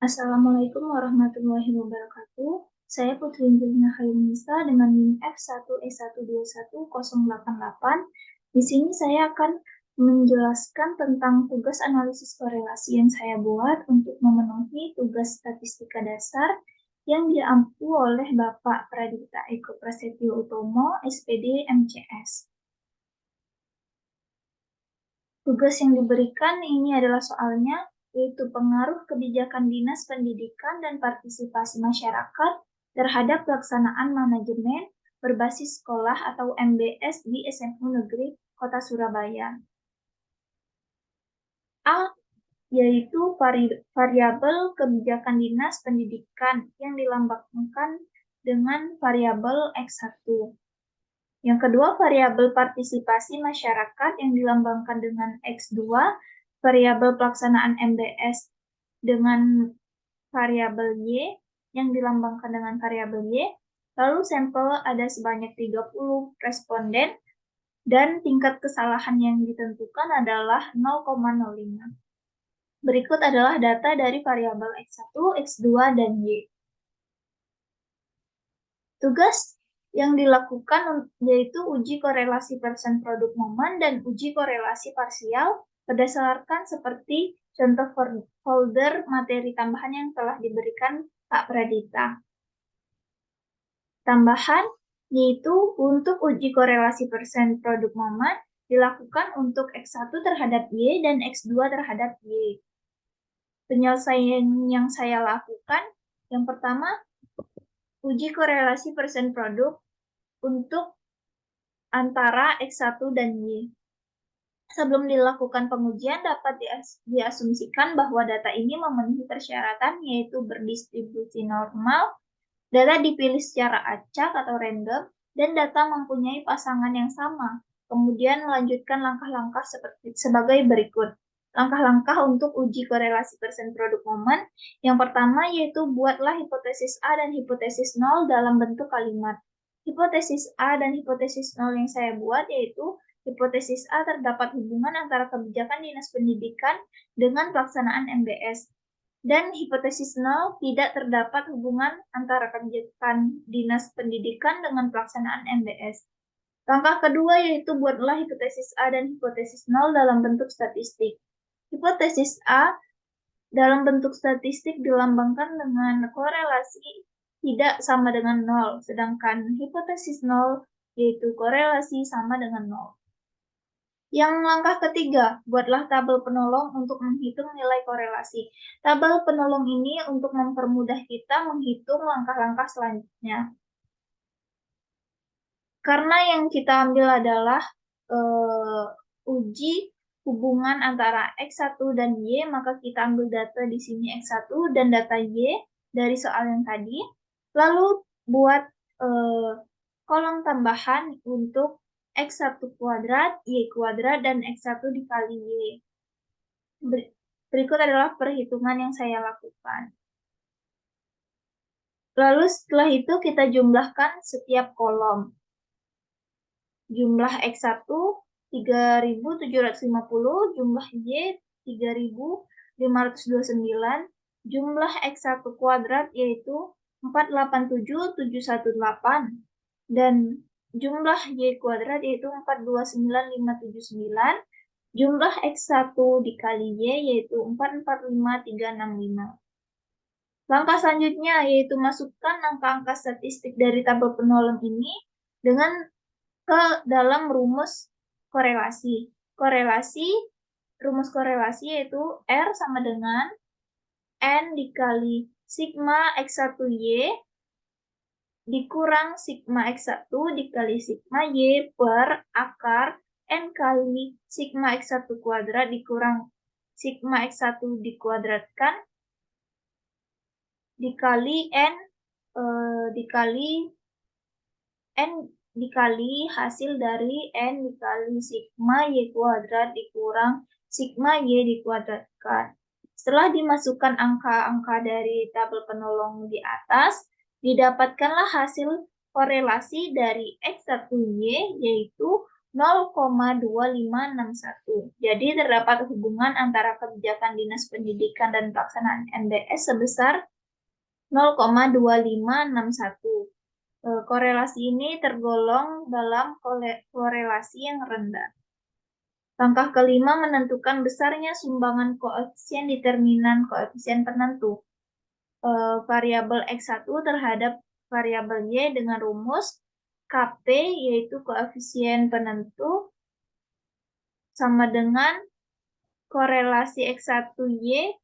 Assalamualaikum warahmatullahi wabarakatuh. Saya Putri Injilina Hayunisa dengan NIM F1E1210088. Di sini saya akan menjelaskan tentang tugas analisis korelasi yang saya buat untuk memenuhi tugas statistika dasar yang diampu oleh Bapak Pradipta Eko Prasetyo Utomo, SPD MCS. Tugas yang diberikan ini adalah soalnya, yaitu pengaruh kebijakan Dinas Pendidikan dan Partisipasi Masyarakat terhadap pelaksanaan manajemen berbasis sekolah atau MBS di SMU Negeri Kota Surabaya. A, yaitu variabel kebijakan Dinas Pendidikan yang dilambangkan dengan variabel X1. Yang kedua, variabel partisipasi masyarakat yang dilambangkan dengan X2, variabel pelaksanaan MBS dengan variabel Y yang dilambangkan dengan variabel Y, lalu sampel ada sebanyak 30 responden, dan tingkat kesalahan yang ditentukan adalah 0,05. Berikut adalah data dari variabel X1, X2, dan Y. Tugas yang dilakukan yaitu uji korelasi persen produk momen dan uji korelasi parsial berdasarkan seperti contoh folder materi tambahan yang telah diberikan Pak Pradita. Tambahan yaitu untuk uji korelasi persen produk momen dilakukan untuk X1 terhadap Y dan X2 terhadap Y. Penyelesaian yang saya lakukan, yang pertama, uji korelasi persen produk untuk antara X1 dan Y. Sebelum dilakukan pengujian, dapat diasumsikan bahwa data ini memenuhi persyaratan, yaitu berdistribusi normal, data dipilih secara acak atau random, dan data mempunyai pasangan yang sama. Kemudian melanjutkan langkah-langkah sebagai berikut. Langkah-langkah untuk uji korelasi persen produk momen. Yang pertama yaitu buatlah hipotesis A dan hipotesis 0 dalam bentuk kalimat. Hipotesis A dan hipotesis 0 yang saya buat yaitu hipotesis A terdapat hubungan antara kebijakan Dinas Pendidikan dengan pelaksanaan MBS. Dan hipotesis 0 tidak terdapat hubungan antara kebijakan Dinas Pendidikan dengan pelaksanaan MBS. Langkah kedua yaitu buatlah hipotesis A dan hipotesis 0 dalam bentuk statistik. Hipotesis A dalam bentuk statistik dilambangkan dengan korelasi tidak sama dengan 0, sedangkan hipotesis 0 yaitu korelasi sama dengan 0. Yang langkah ketiga, buatlah tabel penolong untuk menghitung nilai korelasi. Tabel penolong ini untuk mempermudah kita menghitung langkah-langkah selanjutnya. Karena yang kita ambil adalah uji hubungan antara X1 dan Y, maka kita ambil data di sini X1 dan data Y dari soal yang tadi. Lalu buat kolom tambahan untuk X1 kuadrat, Y kuadrat, dan X1 dikali Y. Berikut adalah perhitungan yang saya lakukan. Lalu setelah itu kita jumlahkan setiap kolom. Jumlah X1 3.750, jumlah Y 3.529, jumlah X1 kuadrat yaitu 487.718, dan jumlah Y kuadrat yaitu 429.579, jumlah X1 dikali Y yaitu 445.365. Langkah selanjutnya yaitu masukkan angka-angka statistik dari tabel penolong ini dengan ke dalam rumus korelasi. Rumus korelasi yaitu R sama dengan N dikali sigma X1Y dikurang sigma X1 dikali sigma Y per akar N kali sigma X1 kuadrat dikurang sigma X1 dikuadratkan dikali dikali hasil dari N dikali sigma Y kuadrat dikurang sigma Y dikuadratkan. Setelah dimasukkan angka-angka dari tabel penolong di atas, didapatkanlah hasil korelasi dari X1Y yaitu 0,2561. Jadi terdapat hubungan antara kebijakan Dinas Pendidikan dan pelaksanaan MBS sebesar 0,2561. Korelasi ini tergolong dalam korelasi yang rendah. Langkah kelima menentukan besarnya sumbangan koefisien determinan koefisien penentu. Variabel X1 terhadap variabel Y dengan rumus KP, yaitu koefisien penentu, sama dengan korelasi X1Y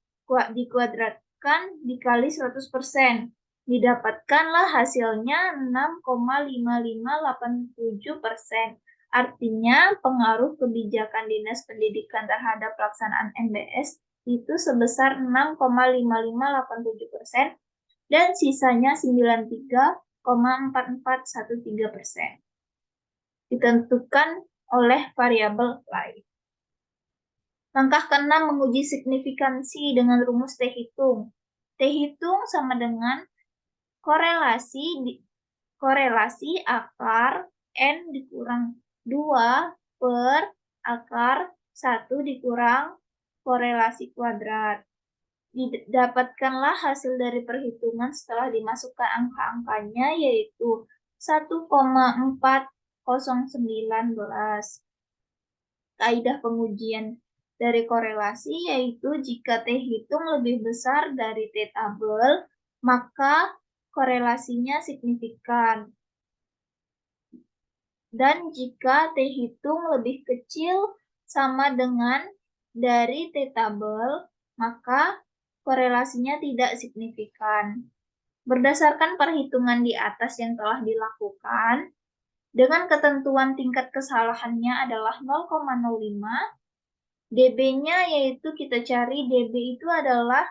dikuadratkan dikali 100%. Didapatkanlah hasilnya 6,5587%. Artinya, pengaruh kebijakan Dinas Pendidikan terhadap pelaksanaan MBS itu sebesar 6,5587% dan sisanya 93,4413%. Ditentukan oleh variabel lain. Langkah ke-6 menguji signifikansi dengan rumus T-hitung. T-hitung sama dengan korelasi akar N dikurang 2 per akar 1 dikurang korelasi kuadrat. Didapatkanlah hasil dari perhitungan setelah dimasukkan angka-angkanya, yaitu 1,4019. Kaidah pengujian dari korelasi yaitu jika T-hitung lebih besar dari T-tabel, maka korelasinya signifikan. Dan jika T-hitung lebih kecil sama dengan dari T-tabel, maka korelasinya tidak signifikan. Berdasarkan perhitungan di atas yang telah dilakukan, dengan ketentuan tingkat kesalahannya adalah 0,05, dB-nya yaitu kita cari dB itu adalah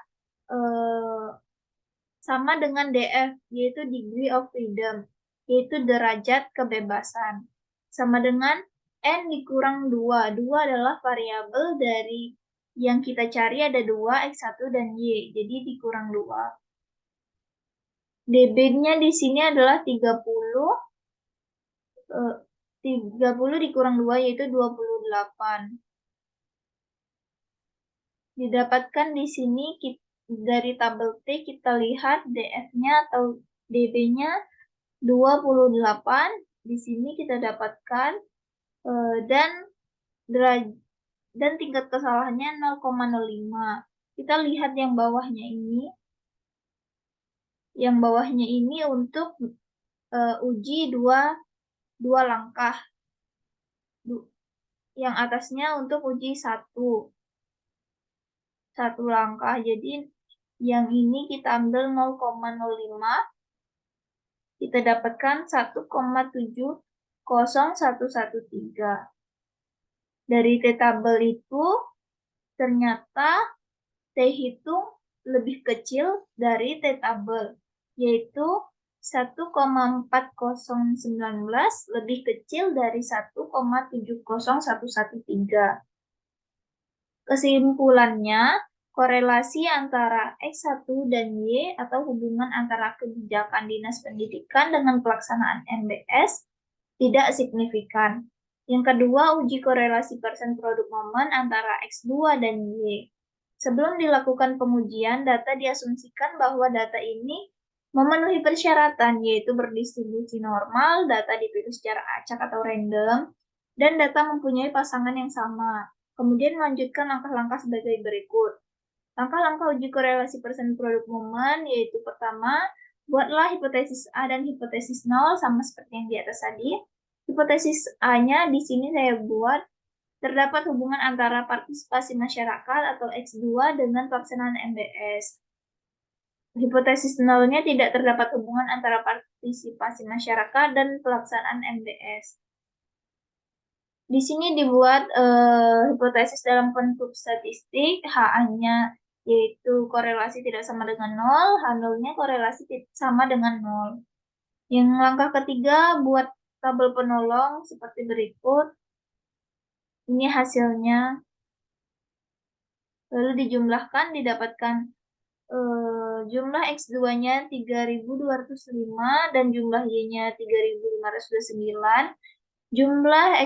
sama dengan dF, yaitu degree of freedom, yaitu derajat kebebasan. Sama dengan N dikurang 2. 2 adalah variabel dari yang kita cari ada 2, X1 dan Y, jadi dikurang 2. dB-nya di sini adalah 30 dikurang 2 yaitu 28. Didapatkan di sini dari tabel T kita lihat dF-nya atau dB-nya 28. Di sini kita dapatkan dan tingkat kesalahannya 0,05. Kita lihat yang bawahnya ini. Yang bawahnya ini untuk uji dua langkah. Yang atasnya untuk uji satu langkah. Jadi yang ini kita ambil 0,05, kita dapatkan 1,70113. Dari T-tabel itu ternyata T-hitung lebih kecil dari T-tabel, yaitu 1,4019 lebih kecil dari 1,70113. Kesimpulannya, korelasi antara X1 dan Y atau hubungan antara kebijakan Dinas Pendidikan dengan pelaksanaan MBS tidak signifikan. Yang kedua, uji korelasi persen produk momen antara X2 dan Y. Sebelum dilakukan pengujian, data diasumsikan bahwa data ini memenuhi persyaratan, yaitu berdistribusi normal, data dipilih secara acak atau random, dan data mempunyai pasangan yang sama. Kemudian melanjutkan langkah-langkah sebagai berikut. Langkah-langkah uji korelasi persen produk momen, yaitu pertama, buatlah hipotesis A dan hipotesis 0 sama seperti yang di atas tadi. Hipotesis A-nya di sini saya buat terdapat hubungan antara partisipasi masyarakat atau X2 dengan pelaksanaan MBS. Hipotesis 0-nya tidak terdapat hubungan antara partisipasi masyarakat dan pelaksanaan MBS. Di sini dibuat hipotesis dalam bentuk statistik, HA-nya yaitu korelasi tidak sama dengan 0, H0-nya korelasi sama dengan 0. Yang langkah ketiga, buat tabel penolong seperti berikut. Ini hasilnya. Lalu dijumlahkan, didapatkan jumlah X2-nya 3.205 dan jumlah Y-nya 3.529. Jumlah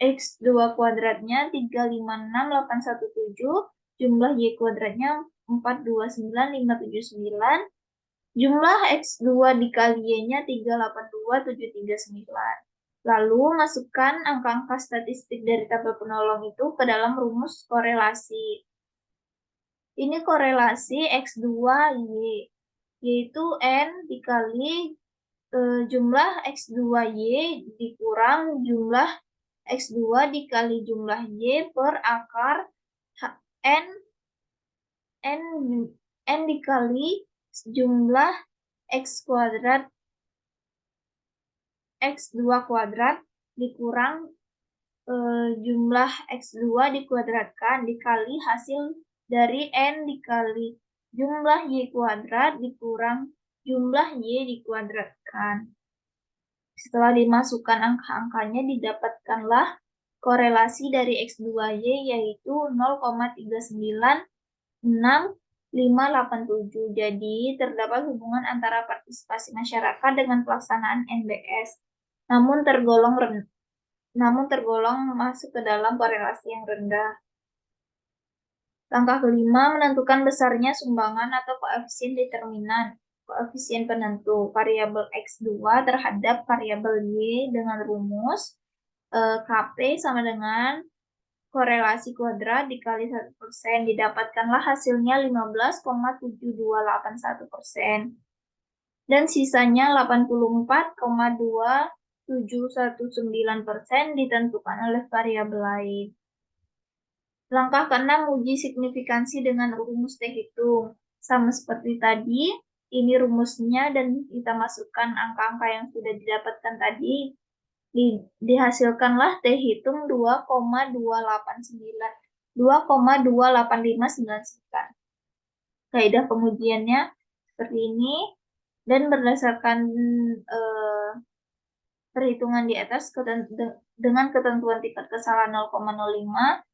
X2 kuadratnya 356.817, jumlah Y kuadratnya 429.579, jumlah X2 dikali Y-nya 382.739. Lalu masukkan angka-angka statistik dari tabel penolong itu ke dalam rumus korelasi. Ini korelasi X2Y, yaitu N dikali jumlah X2Y dikurang jumlah X2 dikali jumlah Y per akar N dikali jumlah X kuadrat X2 kuadrat dikurang jumlah X2 dikuadratkan dikali hasil dari N dikali jumlah Y kuadrat dikurang jumlah Y dikuadratkan. Setelah dimasukkan angka-angkanya, didapatkanlah korelasi dari X2Y yaitu 0,3966587. Jadi, terdapat hubungan antara partisipasi masyarakat dengan pelaksanaan NBS, namun tergolong masuk ke dalam korelasi yang rendah. Langkah kelima, menentukan besarnya sumbangan atau koefisien determinan, koefisien penentu, variabel X2 terhadap variabel Y dengan rumus KP sama dengan korelasi kuadrat dikali 1%. Didapatkanlah hasilnya 15,7281%. Dan sisanya 84,2719% ditentukan oleh variabel lain. Langkah ke-6, uji signifikansi dengan rumus T hitung. Sama seperti tadi, ini rumusnya dan kita masukkan angka-angka yang sudah didapatkan tadi. Dihasilkanlah T hitung 2,28599. Kaidah pengujiannya seperti ini. Dan berdasarkan perhitungan di atas dengan ketentuan tingkat kesalahan 0,05,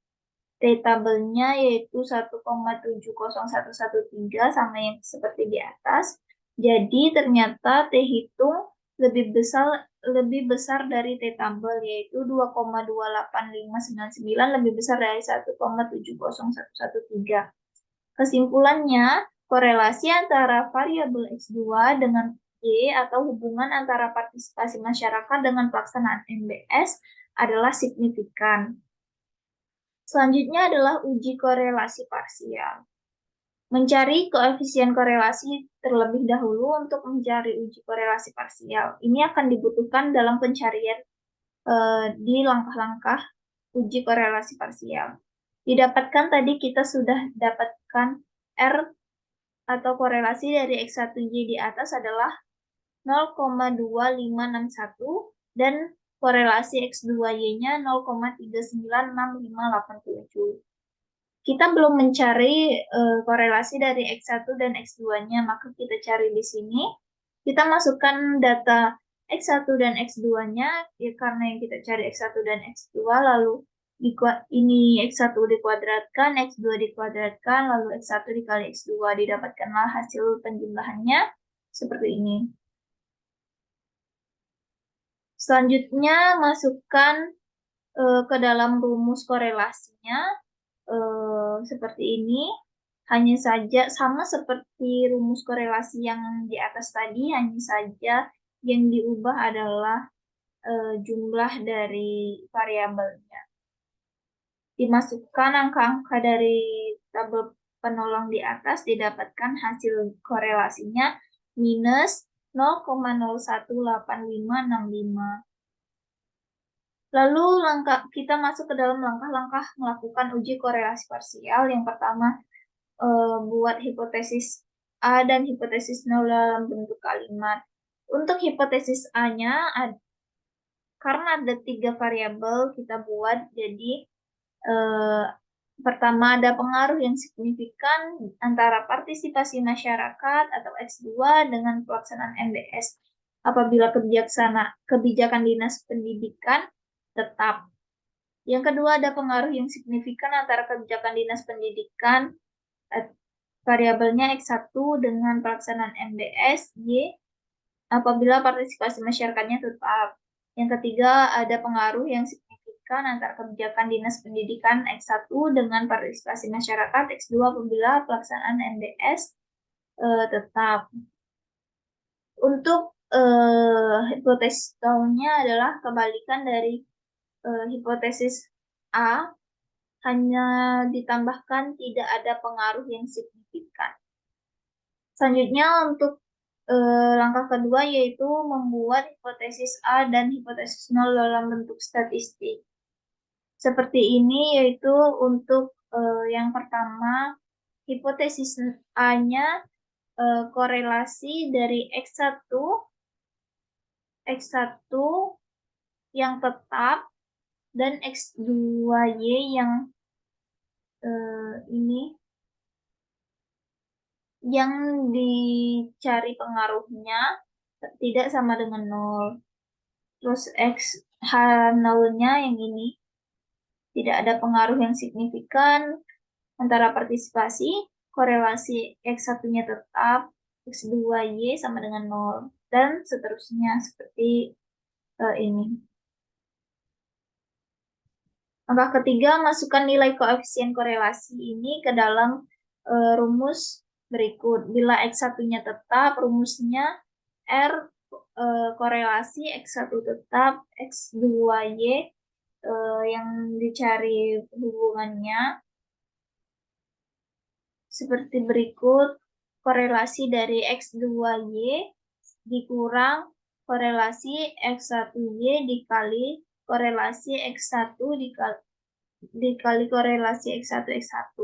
T tabelnya yaitu 1,70113 sama yang seperti di atas. Jadi ternyata T hitung lebih besar dari T tabel yaitu 2,28599 lebih besar dari 1,70113. Kesimpulannya, korelasi antara variabel X2 dengan Y atau hubungan antara partisipasi masyarakat dengan pelaksanaan NBS adalah signifikan. Selanjutnya adalah uji korelasi parsial. Mencari koefisien korelasi terlebih dahulu untuk mencari uji korelasi parsial. Ini akan dibutuhkan dalam pencarian di langkah-langkah uji korelasi parsial. Didapatkan tadi kita sudah dapatkan R atau korelasi dari X1Y di atas adalah 0,2561 dan korelasi X2Y-nya 0,396587. Kita belum mencari korelasi dari X1 dan X2-nya, maka kita cari di sini. Kita masukkan data X1 dan X2-nya, ya karena yang kita cari X1 dan X2, lalu ini X1 dikuadratkan, X2 dikuadratkan, lalu X1 dikali X2, didapatkanlah hasil penjumlahannya seperti ini. Selanjutnya, masukkan ke dalam rumus korelasinya seperti ini. Hanya saja sama seperti rumus korelasi yang di atas tadi, hanya saja yang diubah adalah jumlah dari variabelnya. Dimasukkan angka-angka dari tabel penolong di atas, didapatkan hasil korelasinya minus 0,018565. Lalu kita masuk ke dalam langkah-langkah melakukan uji korelasi parsial. Yang pertama, buat hipotesis A dan hipotesis 0 dalam bentuk kalimat. Untuk hipotesis A-nya, karena ada 3 variabel kita buat, jadi pertama ada pengaruh yang signifikan antara partisipasi masyarakat atau X2 dengan pelaksanaan NBS apabila kebijakan dinas pendidikan tetap. Yang kedua ada pengaruh yang signifikan antara kebijakan dinas pendidikan variabelnya X1 dengan pelaksanaan NBS Y apabila partisipasi masyarakatnya tetap. Yang ketiga, ada pengaruh yang signifikan antara kebijakan Dinas Pendidikan X1 dengan partisipasi masyarakat X2 apabila pelaksanaan MDS tetap. Untuk hipotesis nolnya adalah kebalikan dari hipotesis A, hanya ditambahkan tidak ada pengaruh yang signifikan. Selanjutnya untuk langkah kedua yaitu membuat hipotesis A dan hipotesis nol dalam bentuk statistik. Seperti ini yaitu untuk yang pertama, hipotesis A-nya korelasi dari X1 yang tetap dan X2Y yang ini yang dicari pengaruhnya tidak sama dengan 0. Terus H0-nya yang ini tidak ada pengaruh yang signifikan antara partisipasi, korelasi X1-nya tetap, X2Y sama dengan 0, dan seterusnya seperti ini. Langkah ketiga, masukkan nilai koefisien korelasi ini ke dalam rumus berikut. Bila X1-nya tetap, rumusnya R korelasi X1 tetap, X2Y yang dicari hubungannya seperti berikut. Korelasi dari X2Y dikurang korelasi X1Y dikali korelasi X1 dikali korelasi X1 X1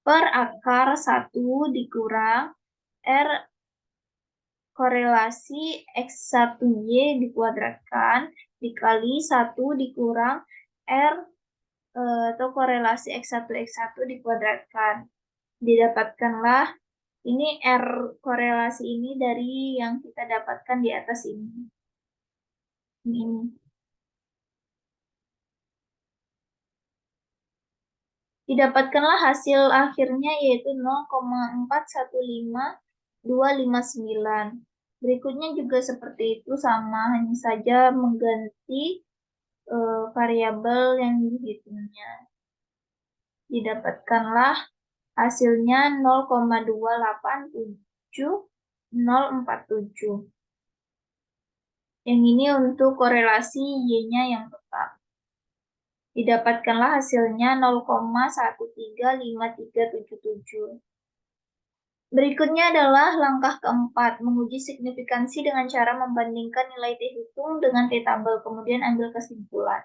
per akar 1 dikurang R korelasi X1Y dikuadratkan dikali 1 dikurang R atau korelasi X1 X1 dikuadratkan. Didapatkanlah ini R korelasi ini dari yang kita dapatkan di atas ini. Ini. Didapatkanlah hasil akhirnya yaitu 0,415259. Berikutnya juga seperti itu sama, hanya saja mengganti variabel yang dihitungnya. Didapatkanlah hasilnya 0,287047. Yang ini untuk korelasi Y-nya yang tetap. Didapatkanlah hasilnya 0,135377. Berikutnya adalah langkah keempat, menguji signifikansi dengan cara membandingkan nilai T hitung dengan T tabel, kemudian ambil kesimpulan.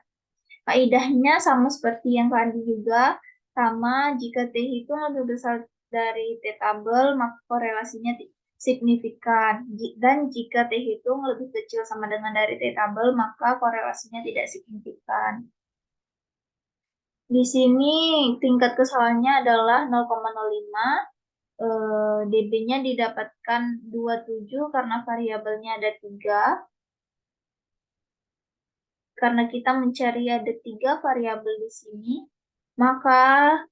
Kaidahnya sama seperti yang tadi juga, sama jika T hitung lebih besar dari T tabel, maka korelasinya signifikan. Dan jika T hitung lebih kecil sama dengan dari T tabel, maka korelasinya tidak signifikan. Di sini tingkat kesalahannya adalah 0,05. dB-nya didapatkan 27 karena variabelnya ada 3. Karena kita mencari ada 3 variabel di sini, maka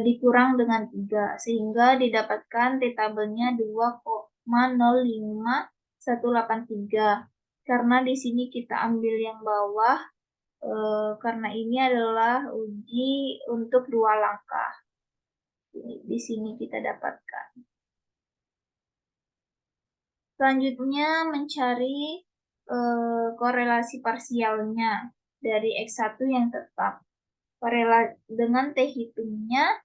dikurang dengan 3, sehingga didapatkan T-tabelnya 2,05183. Karena di sini kita ambil yang bawah, karena ini adalah uji untuk 2 langkah. Di sini kita dapatkan. Selanjutnya mencari korelasi parsialnya dari X1 yang tetap. Dengan T hitungnya,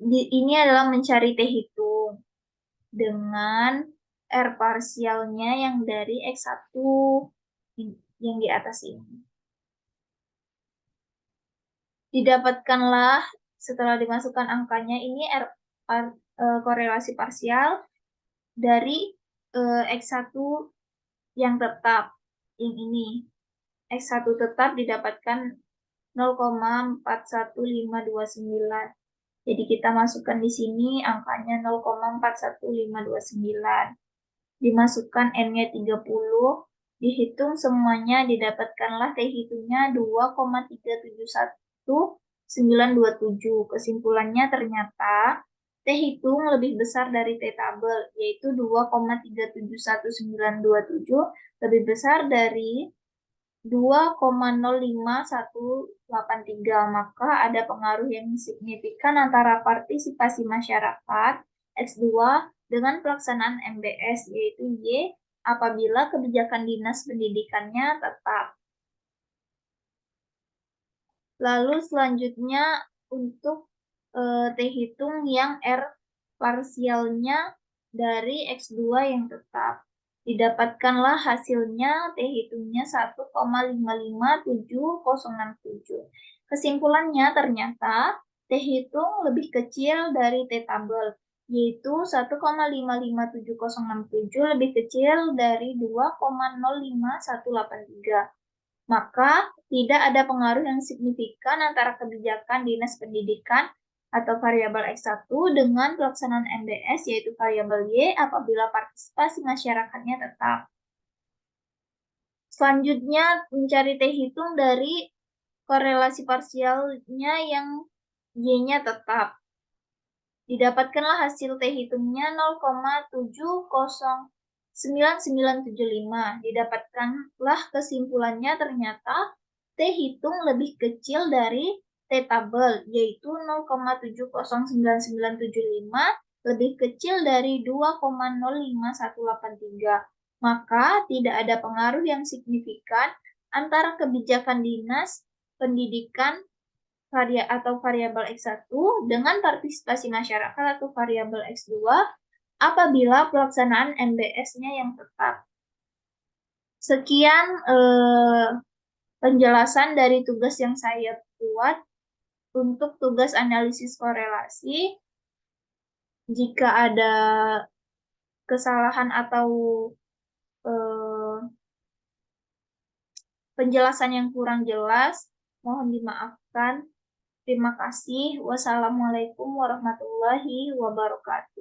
ini adalah mencari T hitung dengan R parsialnya yang dari X1 yang di atas ini. Didapatkanlah setelah dimasukkan angkanya ini korelasi parsial dari X1 yang tetap, yang ini. X1 tetap didapatkan 0,41529. Jadi kita masukkan di sini angkanya 0,41529. Dimasukkan N-nya 30, dihitung semuanya, didapatkanlah T hitungnya 2,371927. Kesimpulannya ternyata T hitung lebih besar dari T tabel, yaitu 2,371927 lebih besar dari 2,05183, maka ada pengaruh yang signifikan antara partisipasi masyarakat X2 dengan pelaksanaan MBS, yaitu Y, apabila kebijakan dinas pendidikannya tetap. Lalu selanjutnya untuk T hitung yang R parsialnya dari X2 yang tetap. Didapatkanlah hasilnya T hitungnya 1,557067. Kesimpulannya ternyata T hitung lebih kecil dari T tabel, yaitu 1,557067 lebih kecil dari 2,05183. Maka tidak ada pengaruh yang signifikan antara kebijakan dinas pendidikan atau variabel X1 dengan pelaksanaan MBS, yaitu variabel Y, apabila partisipasi masyarakatnya tetap. Selanjutnya, mencari T hitung dari korelasi parsialnya yang Y-nya tetap. Didapatkanlah hasil T hitungnya 0,709975. Didapatkanlah kesimpulannya ternyata T hitung lebih kecil dari T tabel, yaitu 0,709975 lebih kecil dari 2,05183. Maka tidak ada pengaruh yang signifikan antara kebijakan dinas pendidikan atau variabel X1 dengan partisipasi masyarakat atau variabel X2 apabila pelaksanaan MBS-nya yang tetap. Sekian penjelasan dari tugas yang saya buat untuk tugas analisis korelasi. Jika ada kesalahan atau penjelasan yang kurang jelas, mohon dimaafkan. Terima kasih. Wassalamualaikum warahmatullahi wabarakatuh.